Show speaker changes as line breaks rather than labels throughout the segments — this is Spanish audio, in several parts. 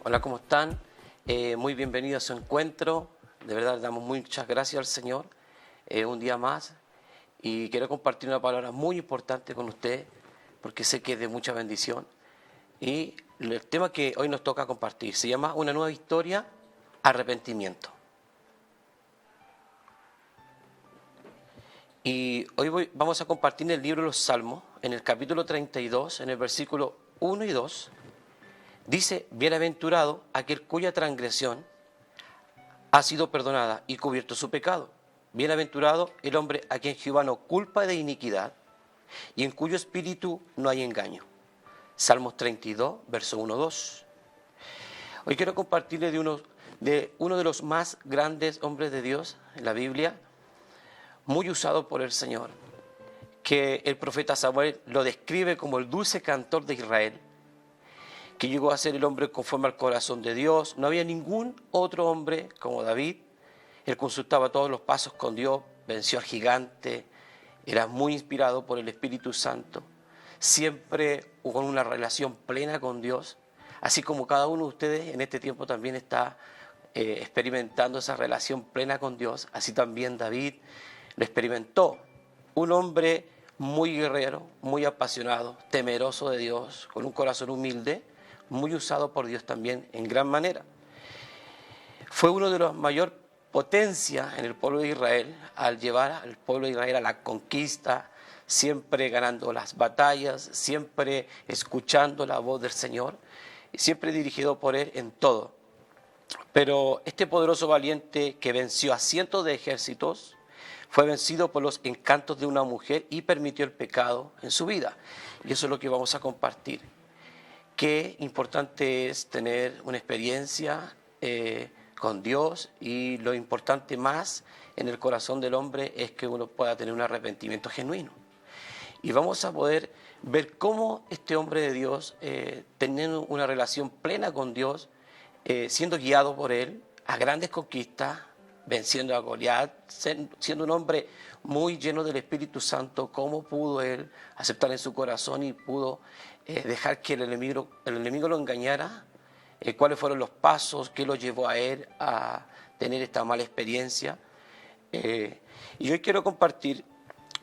Hola, ¿cómo están? Muy bienvenidos a su encuentro. De verdad, damos muchas gracias al Señor un día más. Y quiero compartir una palabra muy importante con usted, porque sé que es de mucha bendición. Y el tema que hoy nos toca compartir se llama Una nueva historia, arrepentimiento. Y hoy vamos a compartir el libro de los Salmos, en el capítulo 32, en el versículo 1 y 2. Dice: bienaventurado aquel cuya transgresión ha sido perdonada y cubierto su pecado. Bienaventurado el hombre a quien Jehová no culpa de iniquidad y en cuyo espíritu no hay engaño. Salmos 32, verso 1-2. Hoy quiero compartirle de uno de los más grandes hombres de Dios en la Biblia, muy usado por el Señor, que el profeta Samuel lo describe como el dulce cantor de Israel, que llegó a ser el hombre conforme al corazón de Dios. No había ningún otro hombre como David. Él consultaba todos los pasos con Dios, venció al gigante, era muy inspirado por el Espíritu Santo, siempre con una relación plena con Dios, así como cada uno de ustedes en este tiempo también está experimentando esa relación plena con Dios. Así también David lo experimentó, un hombre muy guerrero, muy apasionado, temeroso de Dios, con un corazón humilde, muy usado por Dios también en gran manera. Fue uno de los mayores potencias en el pueblo de Israel, al llevar al pueblo de Israel a la conquista, siempre ganando las batallas, siempre escuchando la voz del Señor, siempre dirigido por Él en todo. Pero este poderoso valiente que venció a cientos de ejércitos, fue vencido por los encantos de una mujer y permitió el pecado en su vida. Y eso es lo que vamos a compartir. Qué importante es tener una experiencia con Dios, y lo importante más en el corazón del hombre es que uno pueda tener un arrepentimiento genuino. Y vamos a poder ver cómo este hombre de Dios, teniendo una relación plena con Dios, siendo guiado por Él a grandes conquistas, venciendo a Goliat, siendo un hombre muy lleno del Espíritu Santo, cómo pudo él aceptar en su corazón y pudo dejar que el enemigo lo engañara, cuáles fueron los pasos que lo llevó a él a tener esta mala experiencia. Y hoy quiero compartir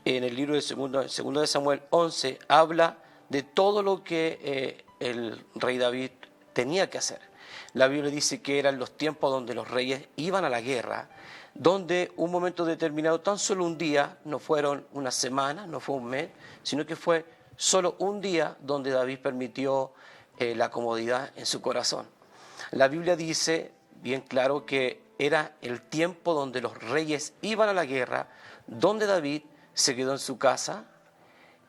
en el libro de segundo de Samuel 11, habla de todo lo que el rey David tenía que hacer. La Biblia dice que eran los tiempos donde los reyes iban a la guerra, donde un momento determinado, tan solo un día, no fueron una semana, no fue un mes, sino que fue solo un día donde David permitió la comodidad en su corazón. La Biblia dice bien claro que era el tiempo donde los reyes iban a la guerra, donde David se quedó en su casa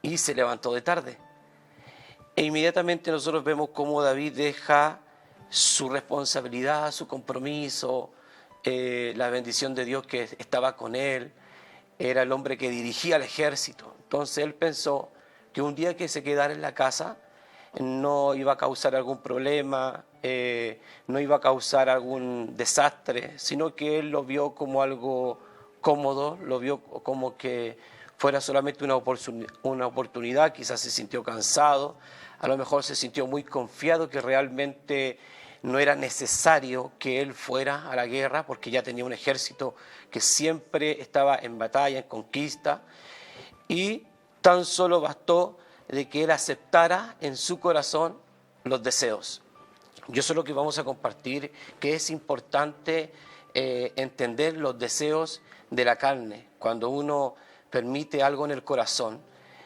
y se levantó de tarde. E inmediatamente nosotros vemos cómo David deja su responsabilidad, su compromiso, la bendición de Dios que estaba con él. Era el hombre que dirigía el ejército. Entonces él pensó que un día que se quedara en la casa no iba a causar algún problema, no iba a causar algún desastre, sino que él lo vio como algo cómodo, lo vio como que fuera solamente una oportunidad. Quizás se sintió cansado, a lo mejor se sintió muy confiado que realmente no era necesario que él fuera a la guerra, porque ya tenía un ejército que siempre estaba en batalla, en conquista, y tan solo bastó de que él aceptara en su corazón los deseos. Yo eso es lo que vamos a compartir, que es importante entender los deseos de la carne. Cuando uno permite algo en el corazón,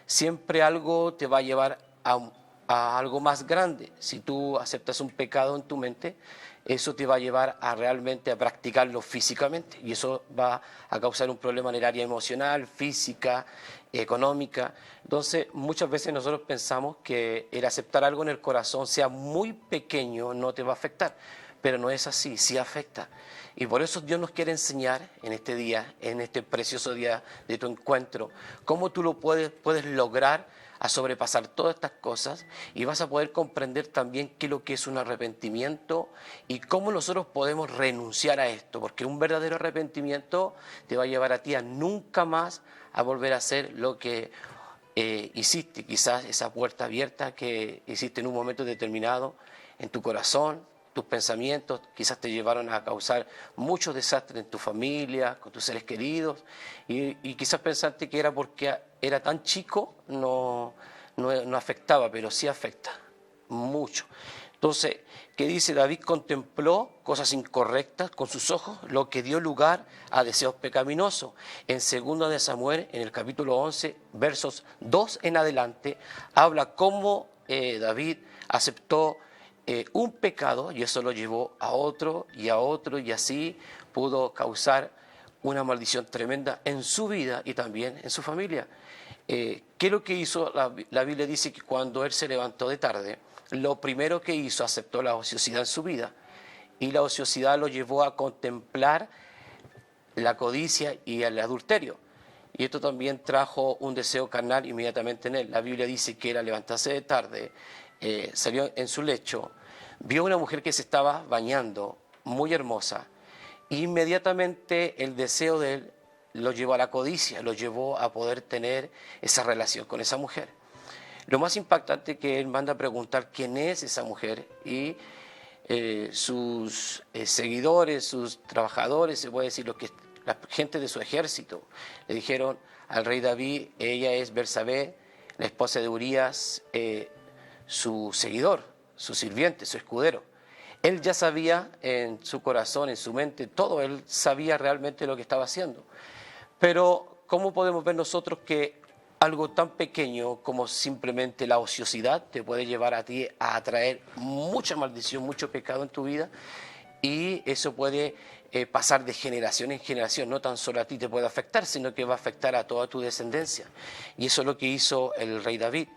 siempre algo te va a llevar a algo más grande. Si tú aceptas un pecado en tu mente, eso te va a llevar a realmente a practicarlo físicamente, y eso va a causar un problema en el área emocional, física, económica. Entonces, muchas veces nosotros pensamos que el aceptar algo en el corazón, sea muy pequeño, no te va a afectar, pero no es así, sí afecta. Y por eso Dios nos quiere enseñar en este día, en este precioso día de tu encuentro, cómo tú lo puedes lograr a sobrepasar todas estas cosas, y vas a poder comprender también qué es lo que es un arrepentimiento y cómo nosotros podemos renunciar a esto, porque un verdadero arrepentimiento te va a llevar a ti a nunca más a volver a hacer lo que hiciste, quizás esa puerta abierta que hiciste en un momento determinado en tu corazón, tus pensamientos quizás te llevaron a causar muchos desastres en tu familia, con tus seres queridos, y quizás pensaste que era porque era tan chico, no afectaba, pero sí afecta mucho. Entonces, ¿qué dice? David contempló cosas incorrectas con sus ojos, lo que dio lugar a deseos pecaminosos. En 2 de Samuel, en el capítulo 11, versos 2 en adelante, habla cómo David aceptó un pecado y eso lo llevó a otro y a otro, y así pudo causar una maldición tremenda en su vida y también en su familia. ¿Qué es lo que hizo? La Biblia dice que cuando él se levantó de tarde, lo primero que hizo, aceptó la ociosidad en su vida, y la ociosidad lo llevó a contemplar la codicia y el adulterio. Y esto también trajo un deseo carnal inmediatamente en él. La Biblia dice que él, al levantarse de tarde, salió en su lecho, vio una mujer que se estaba bañando, muy hermosa, e inmediatamente el deseo de él lo llevó a la codicia, lo llevó a poder tener esa relación con esa mujer. Lo más impactante es que él manda a preguntar quién es esa mujer, y sus seguidores, sus trabajadores, se puede decir, la gente de su ejército, le dijeron al rey David: ella es Betsabé, la esposa de Urías, su seguidor, su sirviente, su escudero. Él ya sabía en su corazón, en su mente, todo, él sabía realmente lo que estaba haciendo. Pero ¿cómo podemos ver nosotros que algo tan pequeño como simplemente la ociosidad te puede llevar a ti a atraer mucha maldición, mucho pecado en tu vida? Y eso puede pasar de generación en generación. No tan solo a ti te puede afectar, sino que va a afectar a toda tu descendencia. Y eso es lo que hizo el rey David.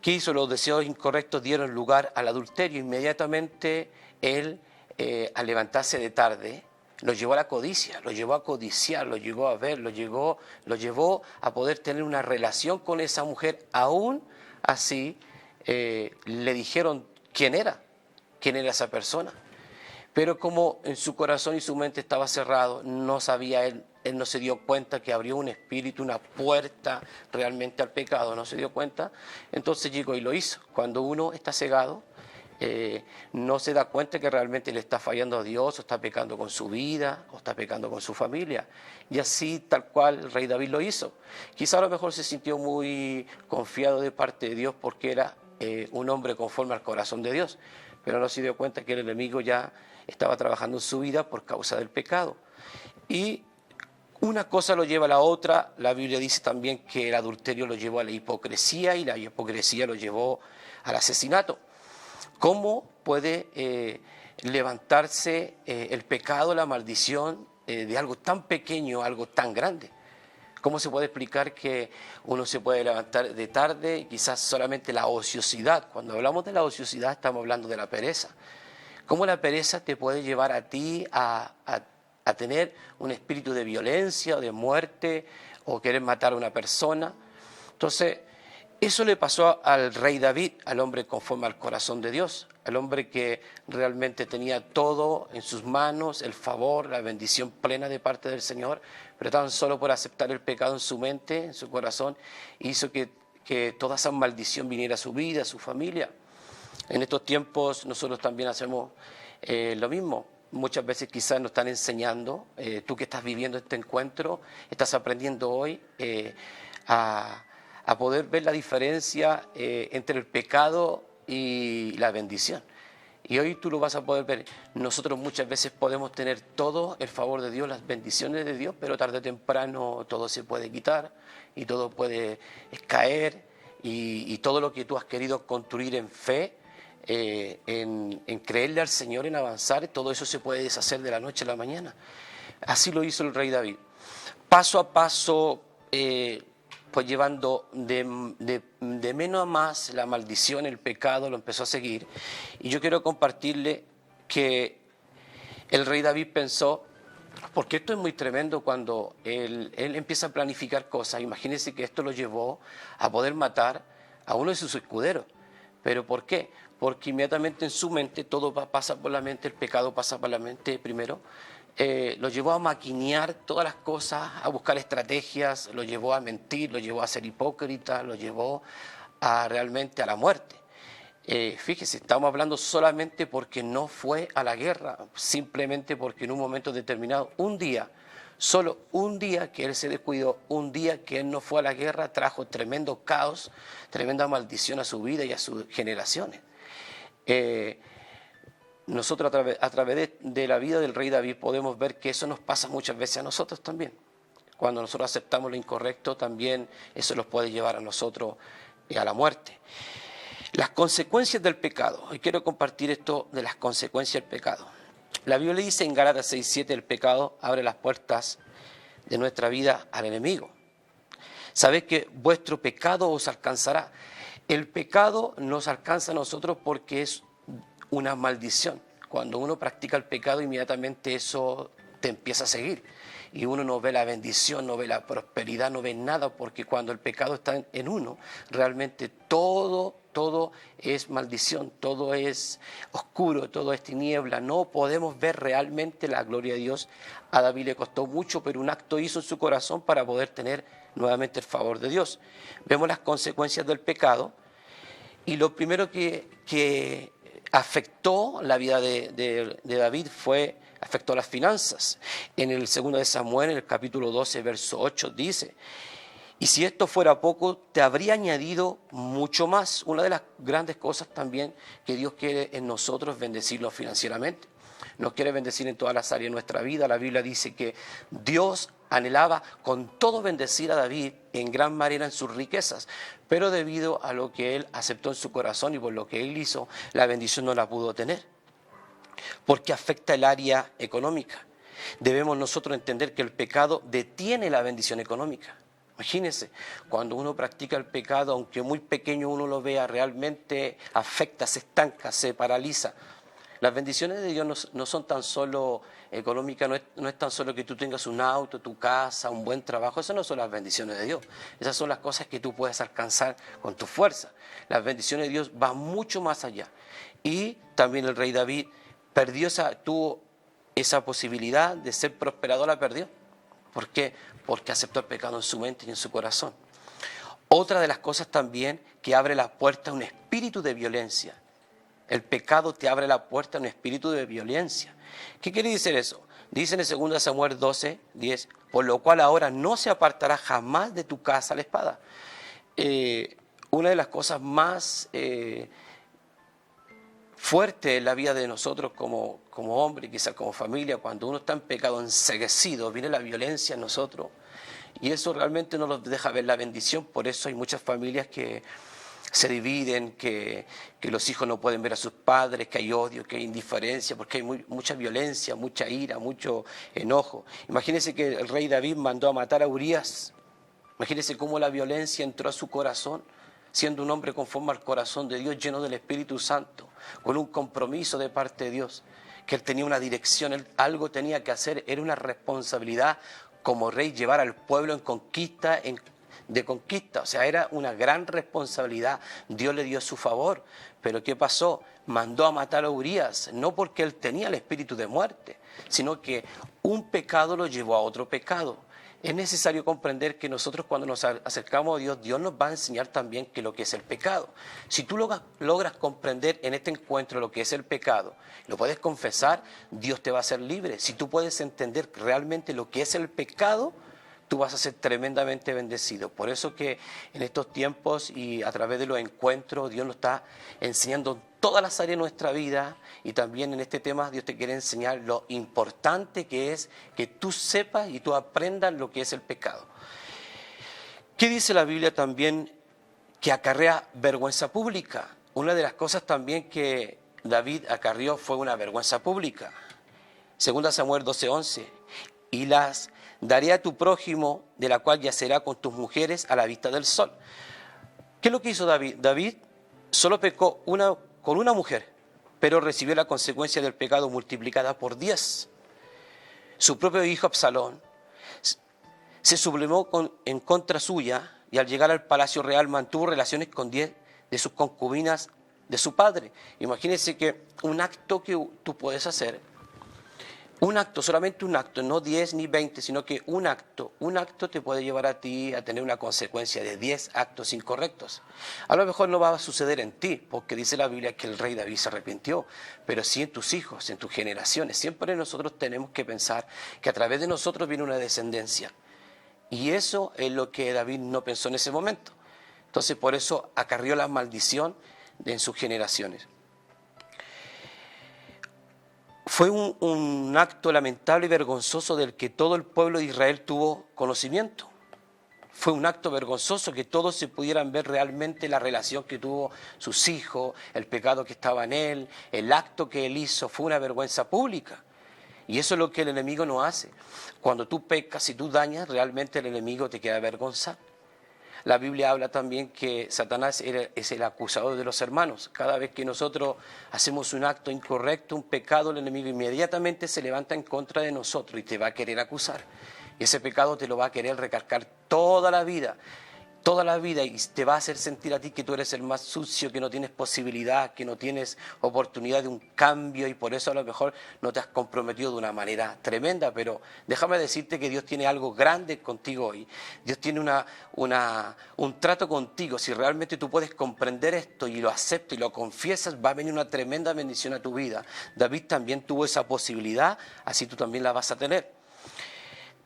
¿Qué hizo? Los deseos incorrectos dieron lugar al adulterio. Inmediatamente él, al levantarse de tarde, lo llevó a la codicia, lo llevó a codiciar, lo llevó a ver, lo llevó a poder tener una relación con esa mujer. Aún así, le dijeron quién era esa persona. Pero como en su corazón y su mente estaba cerrado, no sabía él no se dio cuenta que abrió un espíritu, una puerta realmente al pecado, no se dio cuenta. Entonces llegó y lo hizo. Cuando uno está cegado, no se da cuenta que realmente le está fallando a Dios, o está pecando con su vida, o está pecando con su familia. Y así, tal cual, el rey David lo hizo. Quizá a lo mejor se sintió muy confiado de parte de Dios porque era un hombre conforme al corazón de Dios, pero no se dio cuenta que el enemigo ya estaba trabajando en su vida por causa del pecado. Y una cosa lo lleva a la otra. La Biblia dice también que el adulterio lo llevó a la hipocresía, y la hipocresía lo llevó al asesinato. ¿Cómo puede levantarse el pecado, la maldición de algo tan pequeño, algo tan grande? ¿Cómo se puede explicar que uno se puede levantar de tarde, quizás solamente la ociosidad? Cuando hablamos de la ociosidad estamos hablando de la pereza. ¿Cómo la pereza te puede llevar a ti a tener un espíritu de violencia o de muerte, o querer matar a una persona? Entonces, eso le pasó al rey David, al hombre conforme al corazón de Dios, al hombre que realmente tenía todo en sus manos, el favor, la bendición plena de parte del Señor, pero tan solo por aceptar el pecado en su mente, en su corazón, hizo que toda esa maldición viniera a su vida, a su familia. En estos tiempos nosotros también hacemos lo mismo. Muchas veces quizás nos están enseñando, tú que estás viviendo este encuentro, estás aprendiendo hoy a poder ver la diferencia entre el pecado y la bendición. Y hoy tú lo vas a poder ver. Nosotros muchas veces podemos tener todo el favor de Dios, las bendiciones de Dios, pero tarde o temprano todo se puede quitar y todo puede caer, y todo lo que tú has querido construir en fe, en creerle al Señor, en avanzar, todo eso se puede deshacer de la noche a la mañana. Así lo hizo el rey David. Paso a paso, pues llevando de menos a más la maldición, el pecado, lo empezó a seguir. Y yo quiero compartirle que el rey David pensó, porque esto es muy tremendo cuando él empieza a planificar cosas. Imagínense que esto lo llevó a poder matar a uno de sus escuderos. ¿Pero por qué? Porque inmediatamente en su mente todo pasa por la mente, el pecado pasa por la mente primero. Lo llevó a maquinear todas las cosas, a buscar estrategias, lo llevó a mentir, lo llevó a ser hipócrita, lo llevó realmente a la muerte. Fíjese, estamos hablando solamente porque no fue a la guerra, simplemente porque en un momento determinado, un día, solo un día que él se descuidó, un día que él no fue a la guerra, trajo tremendo caos, tremenda maldición a su vida y a sus generaciones. Nosotros a través de la vida del rey David podemos ver que eso nos pasa muchas veces a nosotros también. Cuando nosotros aceptamos lo incorrecto, también eso nos puede llevar a nosotros a la muerte. Las consecuencias del pecado. Hoy quiero compartir esto de las consecuencias del pecado. La Biblia dice en Gálatas 6:7, el pecado abre las puertas de nuestra vida al enemigo. Sabéis que vuestro pecado os alcanzará. El pecado nos alcanza a nosotros porque es una maldición. Cuando uno practica el pecado, inmediatamente eso te empieza a seguir. Y uno no ve la bendición, no ve la prosperidad, no ve nada, porque cuando el pecado está en uno, realmente todo es maldición, todo es oscuro, todo es tiniebla. No podemos ver realmente la gloria de Dios. A David le costó mucho, pero un acto hizo en su corazón para poder tener nuevamente el favor de Dios. Vemos las consecuencias del pecado, y lo primero que afectó la vida de David afectó las finanzas. En el 2 de Samuel, en el capítulo 12, verso 8, dice: y si esto fuera poco, te habría añadido mucho más. Una de las grandes cosas también que Dios quiere en nosotros es bendecirnos financieramente. Nos quiere bendecir en todas las áreas de nuestra vida. La Biblia dice que Dios anhelaba con todo bendecir a David en gran manera en sus riquezas, pero debido a lo que él aceptó en su corazón y por lo que él hizo, la bendición no la pudo tener, porque afecta el área económica. Debemos nosotros entender que el pecado detiene la bendición económica. Imagínense, cuando uno practica el pecado, aunque muy pequeño uno lo vea, realmente afecta, se estanca, se paraliza. Las bendiciones de Dios no son tan solo económicas, no es tan solo que tú tengas un auto, tu casa, un buen trabajo. Esas no son las bendiciones de Dios. Esas son las cosas que tú puedes alcanzar con tu fuerza. Las bendiciones de Dios van mucho más allá. Y también el rey David tuvo esa posibilidad de ser prosperado, la perdió. ¿Por qué? Porque aceptó el pecado en su mente y en su corazón. Otra de las cosas también que abre la puerta a un espíritu de violencia. El pecado te abre la puerta a un espíritu de violencia. ¿Qué quiere decir eso? Dice en el 2 Samuel 12:10, por lo cual ahora no se apartará jamás de tu casa la espada. Una de las cosas más fuertes en la vida de nosotros como hombre, quizás como familia, cuando uno está en pecado enceguecido, viene la violencia en nosotros. Y eso realmente no nos deja ver la bendición. Por eso hay muchas familias que se dividen, que los hijos no pueden ver a sus padres, que hay odio, que hay indiferencia, porque hay mucha violencia, mucha ira, mucho enojo. Imagínense que el rey David mandó a matar a Urías. Imagínense cómo la violencia entró a su corazón, siendo un hombre conforme al corazón de Dios, lleno del Espíritu Santo, con un compromiso de parte de Dios, que él tenía una dirección, él algo tenía que hacer, era una responsabilidad como rey llevar al pueblo en conquista, de conquista, o sea, era una gran responsabilidad. Dios le dio su favor, pero ¿qué pasó? Mandó a matar a Urías, no porque él tenía el espíritu de muerte, sino que un pecado lo llevó a otro pecado. Es necesario comprender que nosotros cuando nos acercamos a Dios, Dios nos va a enseñar también que lo que es el pecado. Si tú logras comprender en este encuentro lo que es el pecado, lo puedes confesar, Dios te va a hacer libre. Si tú puedes entender realmente lo que es el pecado, tú vas a ser tremendamente bendecido. Por eso que en estos tiempos y a través de los encuentros, Dios nos está enseñando todas las áreas de nuestra vida, y también en este tema Dios te quiere enseñar lo importante que es que tú sepas y tú aprendas lo que es el pecado. ¿Qué dice la Biblia también? Que acarrea vergüenza pública. Una de las cosas también que David acarrió fue una vergüenza pública. 2 Samuel 12:11. Y las daré a tu prójimo, de la cual yacerá con tus mujeres a la vista del sol. ¿Qué es lo que hizo David? David solo pecó con una mujer, pero recibió la consecuencia del pecado multiplicada por 10. Su propio hijo Absalón se sublevó en contra suya, y al llegar al palacio real mantuvo relaciones con 10 de sus concubinas de su padre. Imagínense que un acto que tú puedes hacer Un acto, solamente un acto, no 10 ni 20, sino que un acto te puede llevar a ti a tener una consecuencia de 10 actos incorrectos. A lo mejor no va a suceder en ti, porque dice la Biblia que el rey David se arrepintió, pero sí en tus hijos, en tus generaciones. Siempre nosotros tenemos que pensar que a través de nosotros viene una descendencia. Y eso es lo que David no pensó en ese momento. Entonces por eso acarrió la maldición en sus generaciones. Fue un acto lamentable y vergonzoso del que todo el pueblo de Israel tuvo conocimiento. Fue un acto vergonzoso que todos se pudieran ver realmente la relación que tuvo sus hijos, el pecado que estaba en él, el acto que él hizo, fue una vergüenza pública. Y eso es lo que el enemigo no hace. Cuando tú pecas y tú dañas, realmente el enemigo te queda avergonzado. La Biblia habla también que Satanás es el acusador de los hermanos. Cada vez que nosotros hacemos un acto incorrecto, un pecado, el enemigo inmediatamente se levanta en contra de nosotros y te va a querer acusar. Y ese pecado te lo va a querer recalcar toda la vida, y te va a hacer sentir a ti que tú eres el más sucio, que no tienes posibilidad, que no tienes oportunidad de un cambio y por eso a lo mejor no te has comprometido de una manera tremenda. Pero déjame decirte que Dios tiene algo grande contigo hoy. Dios tiene un trato contigo. Si realmente tú puedes comprender esto y lo aceptas y lo confiesas, va a venir una tremenda bendición a tu vida. David también tuvo esa posibilidad, así tú también la vas a tener.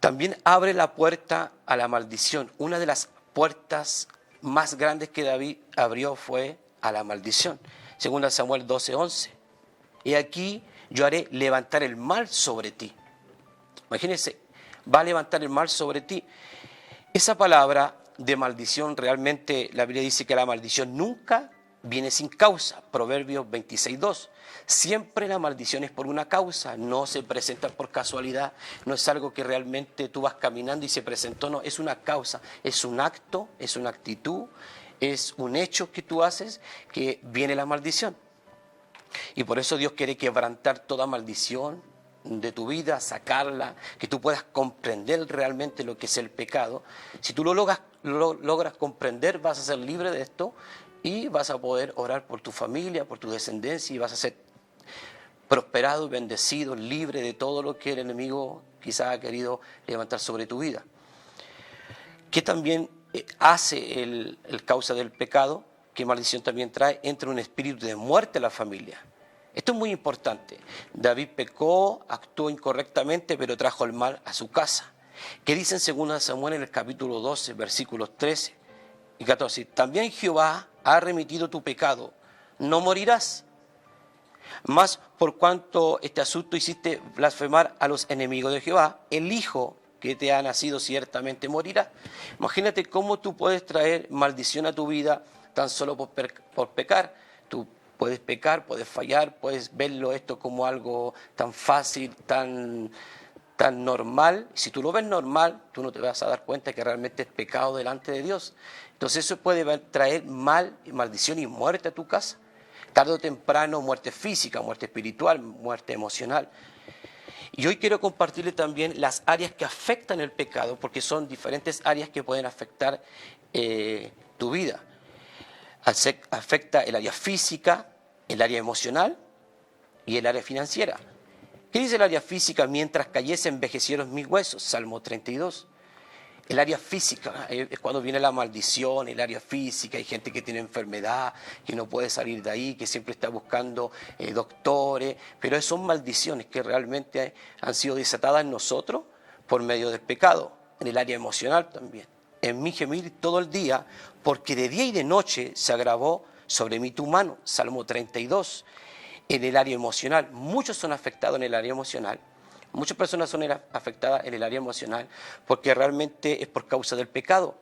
También abre la puerta a la maldición. Una de las puertas más grandes que David abrió fue a la maldición. Según Samuel 12:11. Y aquí yo haré levantar el mal sobre ti. Imagínense, va a levantar el mal sobre ti. Esa palabra de maldición, realmente la Biblia dice que la maldición nunca viene sin causa. Proverbios 26:2. Siempre la maldición es por una causa, no se presenta por casualidad, no es algo que realmente tú vas caminando y se presentó, no, es una causa, es un acto, es una actitud, es un hecho que tú haces que viene la maldición. Y por eso Dios quiere quebrantar toda maldición de tu vida, sacarla, que tú puedas comprender realmente lo que es el pecado. Si tú lo logras comprender, vas a ser libre de esto y vas a poder orar por tu familia, por tu descendencia y vas a ser prosperado y bendecido, libre de todo lo que el enemigo quizás ha querido levantar sobre tu vida. ¿Qué también hace el causa del pecado? ¿Qué maldición también trae? Entra un espíritu de muerte a la familia. Esto es muy importante. David pecó, actuó incorrectamente, pero trajo el mal a su casa. ¿Qué dice en 2 Samuel en el capítulo 12, versículos 13 y 14? También Jehová ha remitido tu pecado, no morirás. Mas por cuanto este asunto hiciste blasfemar a los enemigos de Jehová, el hijo que te ha nacido ciertamente morirá. Imagínate cómo tú puedes traer maldición a tu vida tan solo por pecar. Tú puedes pecar, puedes fallar, puedes verlo esto como algo tan fácil, tan normal. Si tú lo ves normal, tú no te vas a dar cuenta que realmente es pecado delante de Dios. Entonces eso puede traer mal, maldición y muerte a tu casa. Tarde o temprano, muerte física, muerte espiritual, muerte emocional. Y hoy quiero compartirle también las áreas que afectan el pecado, porque son diferentes áreas que pueden afectar tu vida. Afecta el área física, el área emocional y el área financiera. ¿Qué dice el área física? Mientras cayese envejecieron mis huesos, Salmo 32. El área física es cuando viene la maldición, el área física, hay gente que tiene enfermedad, que no puede salir de ahí, que siempre está buscando doctores, pero son maldiciones que realmente han sido desatadas en nosotros por medio del pecado. En el área emocional también. En mí gemir todo el día, porque de día y de noche se agravó sobre mí tu mano, Salmo 32. En el área emocional, muchos son afectados en el área emocional. Muchas personas son afectadas en el área emocional porque realmente es por causa del pecado.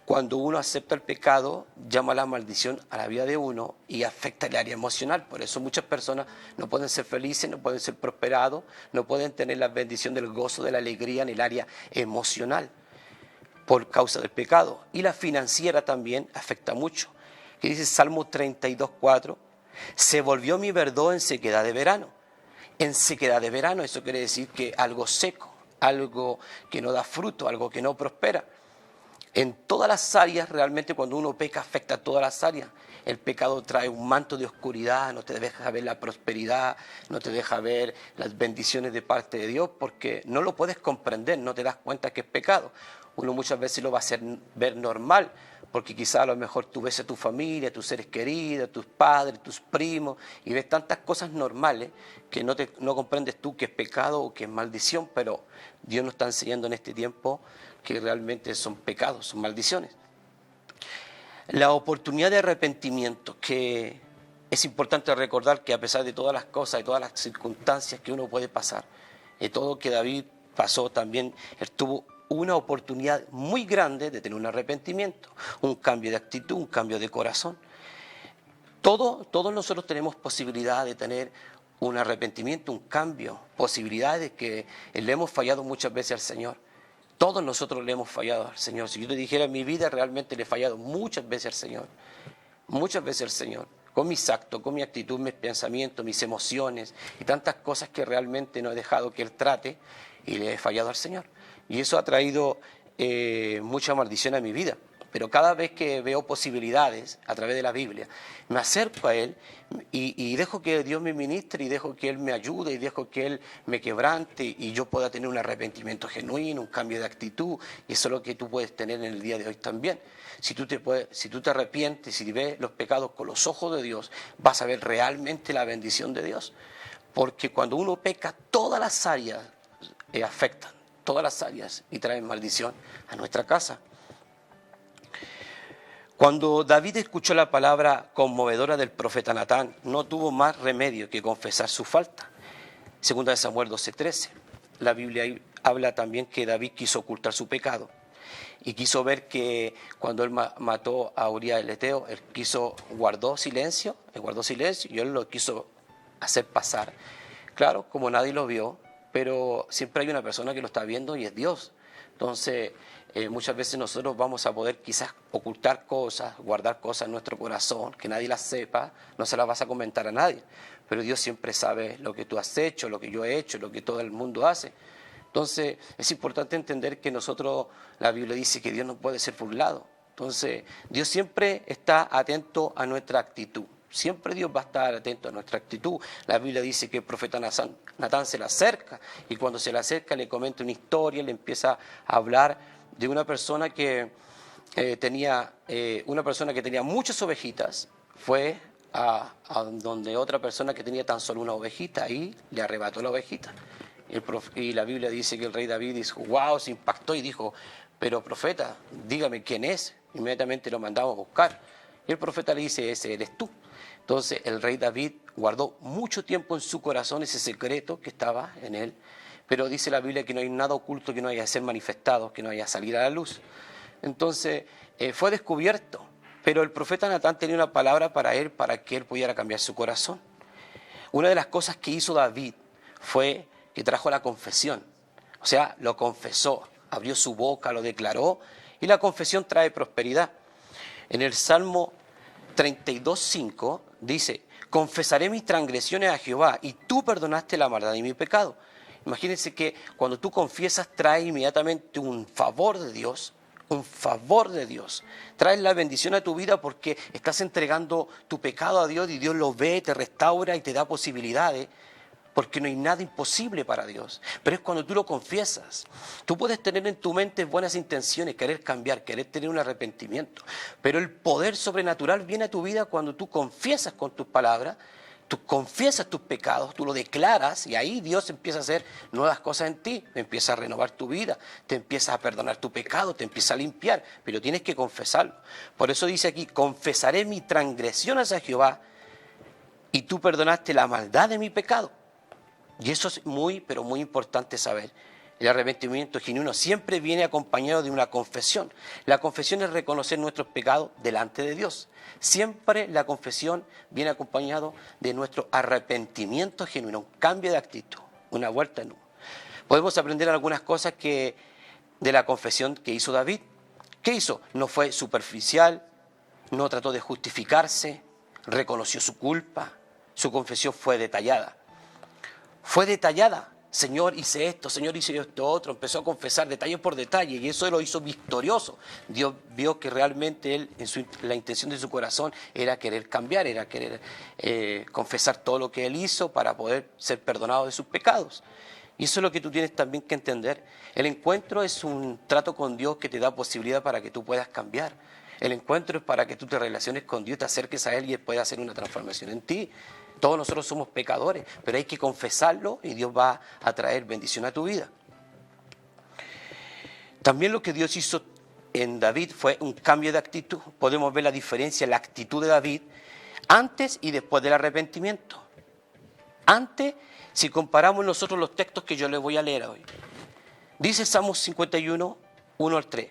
Cuando uno acepta el pecado, llama la maldición a la vida de uno y afecta el área emocional. Por eso muchas personas no pueden ser felices, no pueden ser prosperados, no pueden tener la bendición del gozo, de la alegría en el área emocional por causa del pecado. Y la financiera también afecta mucho. Que dice Salmo 32:4, se volvió mi verdor en sequedad de verano. En sequedad de verano, eso quiere decir que algo seco, algo que no da fruto, algo que no prospera. En todas las áreas, realmente cuando uno peca, afecta a todas las áreas. El pecado trae un manto de oscuridad, no te deja ver la prosperidad, no te deja ver las bendiciones de parte de Dios, porque no lo puedes comprender, no te das cuenta que es pecado. Uno muchas veces lo va a hacer ver normal, porque quizá a lo mejor tú ves a tu familia, a tus seres queridos, a tus padres, tus primos, y ves tantas cosas normales que no comprendes tú que es pecado o que es maldición, pero Dios nos está enseñando en este tiempo que realmente son pecados, son maldiciones. La oportunidad de arrepentimiento, que es importante recordar que a pesar de todas las cosas y todas las circunstancias que uno puede pasar, de todo que David pasó también, él tuvo una oportunidad muy grande de tener un arrepentimiento, un cambio de actitud, un cambio de corazón. Todos nosotros tenemos posibilidad de tener un arrepentimiento, un cambio, posibilidad de que le hemos fallado muchas veces al Señor. Todos nosotros le hemos fallado al Señor. Si yo te dijera en mi vida, realmente le he fallado muchas veces al Señor. Muchas veces al Señor. Con mis actos, con mi actitud, mis pensamientos, mis emociones y tantas cosas que realmente no he dejado que Él trate y le he fallado al Señor. Y eso ha traído mucha maldición a mi vida. Pero cada vez que veo posibilidades a través de la Biblia, me acerco a Él y dejo que Dios me ministre y dejo que Él me ayude y dejo que Él me quebrante y yo pueda tener un arrepentimiento genuino, un cambio de actitud. Y eso es lo que tú puedes tener en el día de hoy también. Si tú te arrepientes, si ves los pecados con los ojos de Dios, vas a ver realmente la bendición de Dios. Porque cuando uno peca, todas las áreas afectan, todas las áreas y traen maldición a nuestra casa. Cuando David escuchó la palabra conmovedora del profeta Natán, no tuvo más remedio que confesar su falta. Segunda de Samuel 12:13. La Biblia habla también que David quiso ocultar su pecado y quiso ver que cuando él mató a Urías el Eteo, él guardó silencio y él lo quiso hacer pasar. Claro, como nadie lo vio, pero siempre hay una persona que lo está viendo y es Dios. Entonces, muchas veces nosotros vamos a poder quizás ocultar cosas, guardar cosas en nuestro corazón, que nadie las sepa, no se las vas a comentar a nadie. Pero Dios siempre sabe lo que tú has hecho, lo que yo he hecho, lo que todo el mundo hace. Entonces, es importante entender que nosotros, la Biblia dice que Dios no puede ser burlado. Entonces, Dios siempre está atento a nuestra actitud. Siempre Dios va a estar atento a nuestra actitud. La Biblia dice que el profeta Natán se le acerca y cuando se le acerca le comenta una historia, le empieza a hablar de una persona que tenía muchas ovejitas. Fue a donde otra persona que tenía tan solo una ovejita y le arrebató la ovejita. Y la Biblia dice que el rey David dijo, wow, se impactó y dijo, pero profeta, dígame quién es. Inmediatamente lo mandamos a buscar. Y el profeta le dice, ese eres tú. Entonces el rey David guardó mucho tiempo en su corazón ese secreto que estaba en él. Pero dice la Biblia que no hay nada oculto que no haya de ser manifestado, que no haya de salir a la luz. Entonces fue descubierto. Pero el profeta Natán tenía una palabra para él, para que él pudiera cambiar su corazón. Una de las cosas que hizo David fue que trajo la confesión. O sea, lo confesó, abrió su boca, lo declaró. Y la confesión trae prosperidad. En el Salmo 32:5 dice, confesaré mis transgresiones a Jehová y tú perdonaste la maldad de mi pecado. Imagínense que cuando tú confiesas trae inmediatamente un favor de Dios, traes la bendición a tu vida porque estás entregando tu pecado a Dios y Dios lo ve, te restaura y te da posibilidades. Porque no hay nada imposible para Dios. Pero es cuando tú lo confiesas. Tú puedes tener en tu mente buenas intenciones, querer cambiar, querer tener un arrepentimiento. Pero el poder sobrenatural viene a tu vida cuando tú confiesas con tus palabras, tú confiesas tus pecados, tú lo declaras y ahí Dios empieza a hacer nuevas cosas en ti. Empieza a renovar tu vida, te empieza a perdonar tu pecado, te empieza a limpiar. Pero tienes que confesarlo. Por eso dice aquí, confesaré mis transgresiones a Jehová y tú perdonaste la maldad de mi pecado. Y eso es muy, pero muy importante saber. El arrepentimiento genuino siempre viene acompañado de una confesión. La confesión es reconocer nuestros pecados delante de Dios. Siempre la confesión viene acompañado de nuestro arrepentimiento genuino, un cambio de actitud, una vuelta en uno. Podemos aprender algunas cosas de la confesión que hizo David. ¿Qué hizo? No fue superficial, no trató de justificarse, reconoció su culpa, su confesión fue detallada. Señor, hice esto, Señor, hice esto otro. Empezó a confesar detalle por detalle y eso lo hizo victorioso. Dios vio que realmente él, la intención de su corazón era querer cambiar, era querer confesar todo lo que él hizo para poder ser perdonado de sus pecados. Y eso es lo que tú tienes también que entender. El encuentro es un trato con Dios que te da posibilidad para que tú puedas cambiar. El encuentro es para que tú te relaciones con Dios, te acerques a Él y Él pueda hacer una transformación en ti. Todos nosotros somos pecadores, pero hay que confesarlo y Dios va a traer bendición a tu vida. También lo que Dios hizo en David fue un cambio de actitud. Podemos ver la diferencia en la actitud de David antes y después del arrepentimiento. Antes, si comparamos nosotros los textos que yo les voy a leer hoy. Dice Salmos 51, 1 al 3.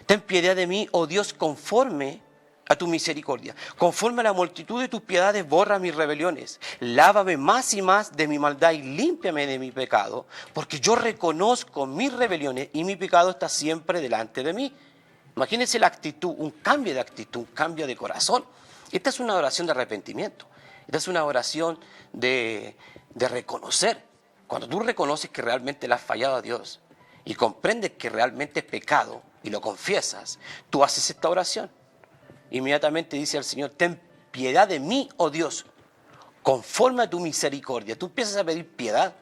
Ten piedad de mí, oh Dios, conforme a tu misericordia. Conforme a la multitud de tus piedades, borra mis rebeliones. Lávame más y más de mi maldad y límpiame de mi pecado, porque yo reconozco mis rebeliones y mi pecado está siempre delante de mí. Imagínense la actitud, un cambio de actitud, un cambio de corazón. Esta es una oración de arrepentimiento. Esta es una oración de reconocer. Cuando tú reconoces que realmente le has fallado a Dios y comprendes que realmente es pecado y lo confiesas, tú haces esta oración. Inmediatamente dice al Señor, ten piedad de mí, oh Dios, conforme a tu misericordia. Tú empiezas a pedir piedad,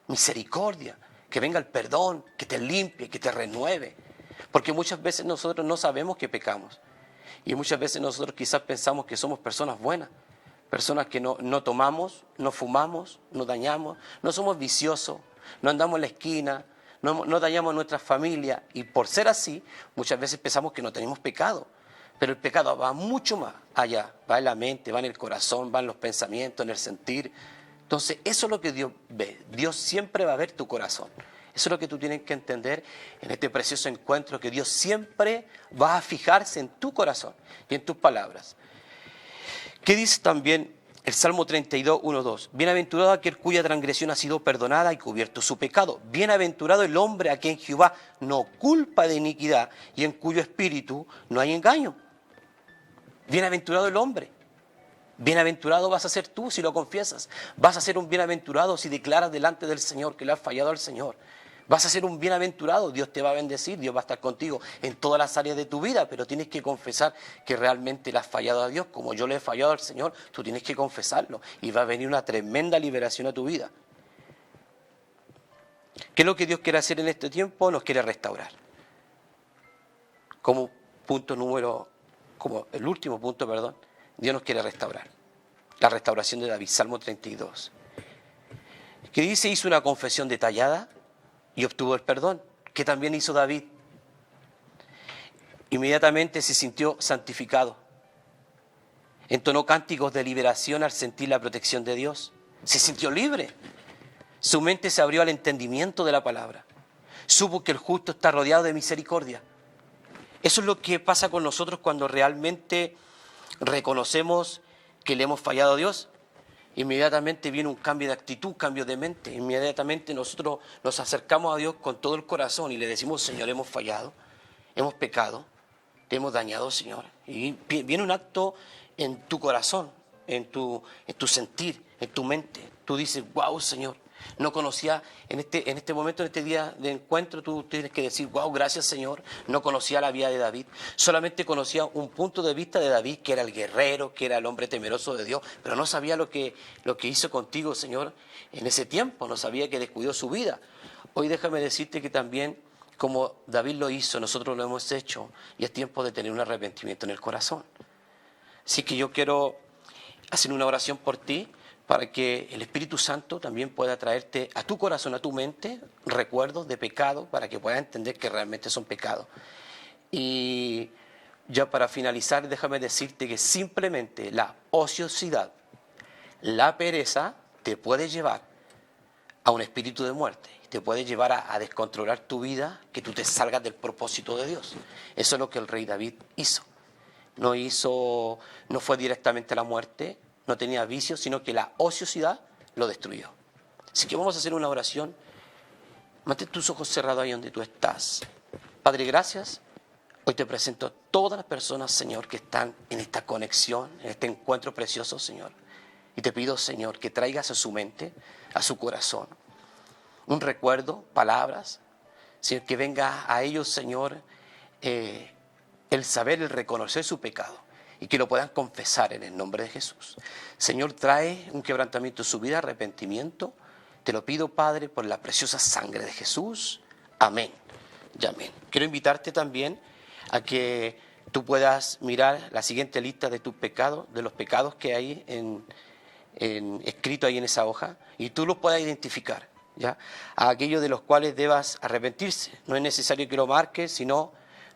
misericordia, que venga el perdón, que te limpie, que te renueve. Porque muchas veces nosotros no sabemos que pecamos. Y muchas veces nosotros quizás pensamos que somos personas buenas. Personas que no tomamos, no fumamos, no dañamos, no somos viciosos, no andamos en la esquina, no dañamos a nuestra familia. Y por ser así, muchas veces pensamos que no tenemos pecado. Pero el pecado va mucho más allá, va en la mente, va en el corazón, va en los pensamientos, en el sentir. Entonces, eso es lo que Dios ve. Dios siempre va a ver tu corazón. Eso es lo que tú tienes que entender en este precioso encuentro, que Dios siempre va a fijarse en tu corazón y en tus palabras. ¿Qué dice también el Salmo 32, 1, 2? Bienaventurado aquel cuya transgresión ha sido perdonada y cubierto su pecado. Bienaventurado el hombre a quien Jehová no culpa de iniquidad y en cuyo espíritu no hay engaño. Bienaventurado el hombre. Bienaventurado vas a ser tú si lo confiesas. Vas a ser un bienaventurado si declaras delante del Señor que le has fallado al Señor. Vas a ser un bienaventurado, Dios te va a bendecir, Dios va a estar contigo en todas las áreas de tu vida, pero tienes que confesar que realmente le has fallado a Dios. Como yo le he fallado al Señor, tú tienes que confesarlo y va a venir una tremenda liberación a tu vida. ¿Qué es lo que Dios quiere hacer en este tiempo? Nos quiere restaurar. Como el último punto, Dios nos quiere restaurar. La restauración de David, Salmo 32. Que dice, hizo una confesión detallada y obtuvo el perdón, que también hizo David. Inmediatamente se sintió santificado. Entonó cánticos de liberación al sentir la protección de Dios. Se sintió libre. Su mente se abrió al entendimiento de la palabra. Supo que el justo está rodeado de misericordia. Eso es lo que pasa con nosotros cuando realmente reconocemos que le hemos fallado a Dios. Inmediatamente viene un cambio de actitud, cambio de mente. Inmediatamente nosotros nos acercamos a Dios con todo el corazón y le decimos, Señor, hemos fallado, hemos pecado, te hemos dañado, Señor. Y viene un acto en tu corazón, en tu sentir, en tu mente. Tú dices, wow, Señor, no conocía, en este momento, en este día de encuentro, tú tienes que decir, wow, gracias, Señor, no conocía la vida de David, solamente conocía un punto de vista de David, que era el guerrero, que era el hombre temeroso de Dios, pero no sabía lo que hizo contigo, Señor, en ese tiempo, no sabía que descuidó su vida. Hoy déjame decirte que también, como David lo hizo, nosotros lo hemos hecho, y es tiempo de tener un arrepentimiento en el corazón. Así que yo quiero hacer una oración por ti, para que el Espíritu Santo también pueda traerte a tu corazón, a tu mente, recuerdos de pecado, para que puedas entender que realmente son pecados. Y ya para finalizar, déjame decirte que simplemente la ociosidad, la pereza, te puede llevar a un espíritu de muerte, te puede llevar a descontrolar tu vida, que tú te salgas del propósito de Dios. Eso es lo que el rey David hizo. No fue directamente a la muerte, no tenía vicios, sino que la ociosidad lo destruyó. Así que vamos a hacer una oración. Mantén tus ojos cerrados ahí donde tú estás. Padre, gracias. Hoy te presento a todas las personas, Señor, que están en esta conexión, en este encuentro precioso, Señor. Y te pido, Señor, que traigas a su mente, a su corazón, un recuerdo, palabras. Señor, que venga a ellos, Señor, el saber, el reconocer su pecado y que lo puedan confesar en el nombre de Jesús. Señor, trae un quebrantamiento en su vida, arrepentimiento. Te lo pido, Padre, por la preciosa sangre de Jesús. Amén y amén. Quiero invitarte también a que tú puedas mirar la siguiente lista de tus pecados, de los pecados que hay escrito ahí en esa hoja, y tú los puedas identificar, ¿ya? A aquellos de los cuales debas arrepentirse. No es necesario que lo marques, sino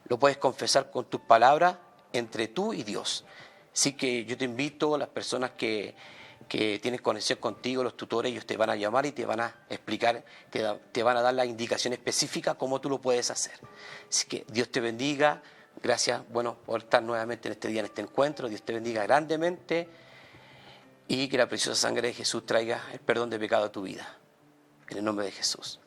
lo puedes confesar con tus palabras entre tú y Dios. Así que yo te invito, a las personas que tienen conexión contigo, los tutores, ellos te van a llamar y te van a explicar, te van a dar la indicación específica cómo tú lo puedes hacer. Así que Dios te bendiga. Gracias, por estar nuevamente en este día, en este encuentro. Dios te bendiga grandemente y que la preciosa sangre de Jesús traiga el perdón de pecado a tu vida. En el nombre de Jesús.